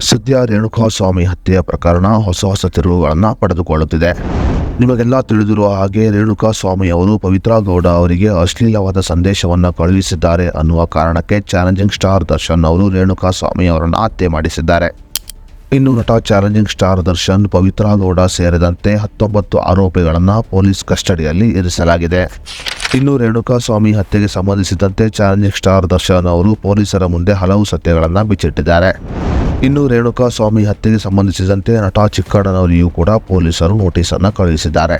ಸದ್ಯ ರೇಣುಕಾಸ್ವಾಮಿ ಹತ್ಯೆಯ ಪ್ರಕರಣ ಹೊಸ ತಿರುವುಗಳನ್ನು ಪಡೆದುಕೊಳ್ಳುತ್ತಿದೆ. ನಿಮಗೆಲ್ಲ ತಿಳಿದಿರುವ ಹಾಗೆ ರೇಣುಕಾಸ್ವಾಮಿ ಅವರು ಪವಿತ್ರ ಗೌಡ ಅವರಿಗೆ ಅಶ್ಲೀಲವಾದ ಸಂದೇಶವನ್ನು ಕಳುಹಿಸಿದ್ದಾರೆ ಅನ್ನುವ ಕಾರಣಕ್ಕೆ ಚಾಲೆಂಜಿಂಗ್ ಸ್ಟಾರ್ ದರ್ಶನ್ ಅವರು ರೇಣುಕಾಸ್ವಾಮಿ ಅವರನ್ನು ಹತ್ಯೆ ಮಾಡಿಸಿದ್ದಾರೆ. ಇನ್ನು ನಟ ಚಾಲೆಂಜಿಂಗ್ ಸ್ಟಾರ್ ದರ್ಶನ್, ಪವಿತ್ರ ಗೌಡ ಸೇರಿದಂತೆ 19 ಆರೋಪಿಗಳನ್ನು ಪೊಲೀಸ್ ಕಸ್ಟಡಿಯಲ್ಲಿ ಇರಿಸಲಾಗಿದೆ. ಇನ್ನು ರೇಣುಕಾಸ್ವಾಮಿ ಹತ್ಯೆಗೆ ಸಂಬಂಧಿಸಿದಂತೆ ಚಾಲೆಂಜಿಂಗ್ ಸ್ಟಾರ್ ದರ್ಶನ್ ಅವರು ಪೊಲೀಸರ ಮುಂದೆ ಹಲವು ಸತ್ಯಗಳನ್ನು ಬಿಚ್ಚಿಟ್ಟಿದ್ದಾರೆ. ಇನ್ನು ರೇಣುಕಾಸ್ವಾಮಿ ಹತ್ಯೆಗೆ ಸಂಬಂಧಿಸಿದಂತೆ ನಟ ಚಿಕ್ಕಣ್ಣನವರಿಗೂ ಕೂಡ ಪೊಲೀಸರು ನೋಟಿಸನ್ನು ಕಳುಹಿಸಿದ್ದಾರೆ.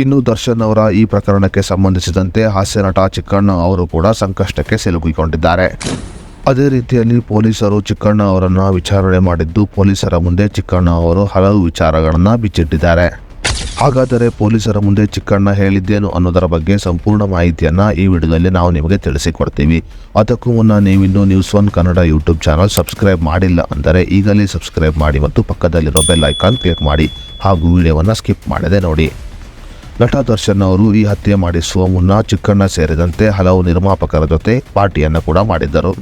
ಇನ್ನು ದರ್ಶನ್ ಅವರ ಈ ಪ್ರಕರಣಕ್ಕೆ ಸಂಬಂಧಿಸಿದಂತೆ ಹಾಸ್ಯ ನಟ ಚಿಕ್ಕಣ್ಣ ಅವರು ಕೂಡ ಸಂಕಷ್ಟಕ್ಕೆ ಸಿಲುಕಿಕೊಂಡಿದ್ದಾರೆ. ಅದೇ ರೀತಿಯಲ್ಲಿ ಪೊಲೀಸರು ಚಿಕ್ಕಣ್ಣ ಅವರನ್ನು ವಿಚಾರಣೆ ಮಾಡಿದ್ದು, ಪೊಲೀಸರ ಮುಂದೆ ಚಿಕ್ಕಣ್ಣ ಅವರು ಹಲವು ವಿಚಾರಗಳನ್ನು ಬಿಚ್ಚಿಟ್ಟಿದ್ದಾರೆ. ಹಾಗಾದರೆ ಪೊಲೀಸರ ಮುಂದೆ ಚಿಕ್ಕಣ್ಣ ಹೇಳಿದ್ದೇನು ಅನ್ನೋದರ ಬಗ್ಗೆ ಸಂಪೂರ್ಣ ಮಾಹಿತಿಯನ್ನು ಈ ವಿಡಿಯೋದಲ್ಲಿ ನಾವು ನಿಮಗೆ ತಿಳಿಸಿಕೊಡ್ತೀವಿ. ಅದಕ್ಕೂ ಮುನ್ನ ನೀವಿನ್ನೂ ನ್ಯೂಸ್1 ಕನ್ನಡ ಯೂಟ್ಯೂಬ್ ಚಾನಲ್ ಸಬ್ಸ್ಕ್ರೈಬ್ ಮಾಡಿಲ್ಲ ಅಂದರೆ ಈಗಲೇ ಸಬ್ಸ್ಕ್ರೈಬ್ ಮಾಡಿ ಮತ್ತು ಪಕ್ಕದಲ್ಲಿರೋ ಬೆಲ್ ಐಕಾನ್ ಕ್ಲಿಕ್ ಮಾಡಿ ಹಾಗೂ ವಿಡಿಯೋವನ್ನು ಸ್ಕಿಪ್ ಮಾಡದೆ ನೋಡಿ. ನಟ ದರ್ಶನ್ ಅವರು ಈ ಹತ್ಯೆ ಮಾಡಿಸುವ ಮುನ್ನ ಚಿಕ್ಕಣ್ಣ ಸೇರಿದಂತೆ ಹಲವು ನಿರ್ಮಾಪಕರ ಜೊತೆ ಪಾರ್ಟಿಯನ್ನು ಕೂಡ ಮಾಡಿದ್ದರು.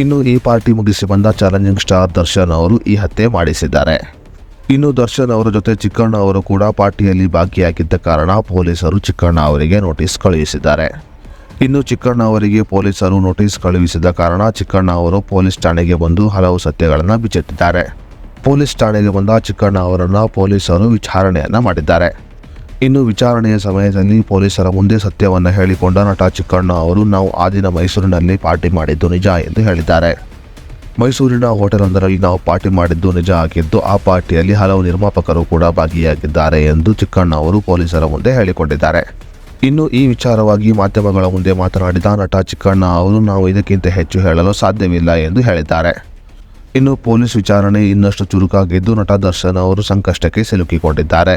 ಇನ್ನು ಈ ಪಾರ್ಟಿ ಮುಗಿಸಿ ಬಂದ ಚಾಲೆಂಜಿಂಗ್ ಸ್ಟಾರ್ ದರ್ಶನ್ ಅವರು ಈ ಹತ್ಯೆ ಮಾಡಿಸಿದ್ದಾರೆ. ಇನ್ನು ದರ್ಶನ್ ಅವರ ಜೊತೆ ಚಿಕ್ಕಣ್ಣ ಅವರು ಕೂಡ ಪಾರ್ಟಿಯಲ್ಲಿ ಭಾಗಿಯಾಗಿದ್ದ ಕಾರಣ ಪೊಲೀಸರು ಚಿಕ್ಕಣ್ಣ ಅವರಿಗೆ ನೋಟಿಸ್ ಕಳುಹಿಸಿದ್ದಾರೆ. ಇನ್ನು ಚಿಕ್ಕಣ್ಣ ಅವರಿಗೆ ಪೊಲೀಸರು ನೋಟಿಸ್ ಕಳುಹಿಸಿದ ಕಾರಣ ಚಿಕ್ಕಣ್ಣ ಅವರು ಪೊಲೀಸ್ ಠಾಣೆಗೆ ಬಂದು ಹಲವು ಸತ್ಯಗಳನ್ನು ಬಿಚ್ಚಿಟ್ಟಿದ್ದಾರೆ. ಪೊಲೀಸ್ ಠಾಣೆಗೆ ಬಂದ ಚಿಕ್ಕಣ್ಣ ಅವರನ್ನು ಪೊಲೀಸರು ವಿಚಾರಣೆಯನ್ನು ಮಾಡಿದ್ದಾರೆ. ಇನ್ನು ವಿಚಾರಣೆಯ ಸಮಯದಲ್ಲಿ ಪೊಲೀಸರ ಮುಂದೆ ಸತ್ಯವನ್ನು ಹೇಳಿಕೊಂಡ ನಟ ಚಿಕ್ಕಣ್ಣ ಅವರು, ನಾವು ಆ ದಿನ ಮೈಸೂರಿನಲ್ಲಿ ಪಾರ್ಟಿ ಮಾಡಿದ್ದು ನಿಜ ಎಂದು ಹೇಳಿದ್ದಾರೆ. ಮೈಸೂರಿನ ಹೋಟೆಲೊಂದರಲ್ಲಿ ನಾವು ಪಾರ್ಟಿ ಮಾಡಿದ್ದು ನಿಜ ಆಗಿದ್ದು, ಆ ಪಾರ್ಟಿಯಲ್ಲಿ ಹಲವು ನಿರ್ಮಾಪಕರು ಕೂಡ ಭಾಗಿಯಾಗಿದ್ದಾರೆ ಎಂದು ಚಿಕ್ಕಣ್ಣ ಅವರು ಪೊಲೀಸರ ಮುಂದೆ ಹೇಳಿಕೊಂಡಿದ್ದಾರೆ. ಇನ್ನು ಈ ವಿಚಾರವಾಗಿ ಮಾಧ್ಯಮಗಳ ಮುಂದೆ ಮಾತನಾಡಿದ ನಟ ಚಿಕ್ಕಣ್ಣ ಅವರು, ನಾವು ಇದಕ್ಕಿಂತ ಹೆಚ್ಚು ಹೇಳಲು ಸಾಧ್ಯವಿಲ್ಲ ಎಂದು ಹೇಳಿದ್ದಾರೆ. ಇನ್ನು ಪೊಲೀಸ್ ವಿಚಾರಣೆ ಇನ್ನಷ್ಟು ಚುರುಕಾಗಿದ್ದು, ನಟ ದರ್ಶನ್ ಅವರು ಸಂಕಷ್ಟಕ್ಕೆ ಸಿಲುಕಿಕೊಂಡಿದ್ದಾರೆ.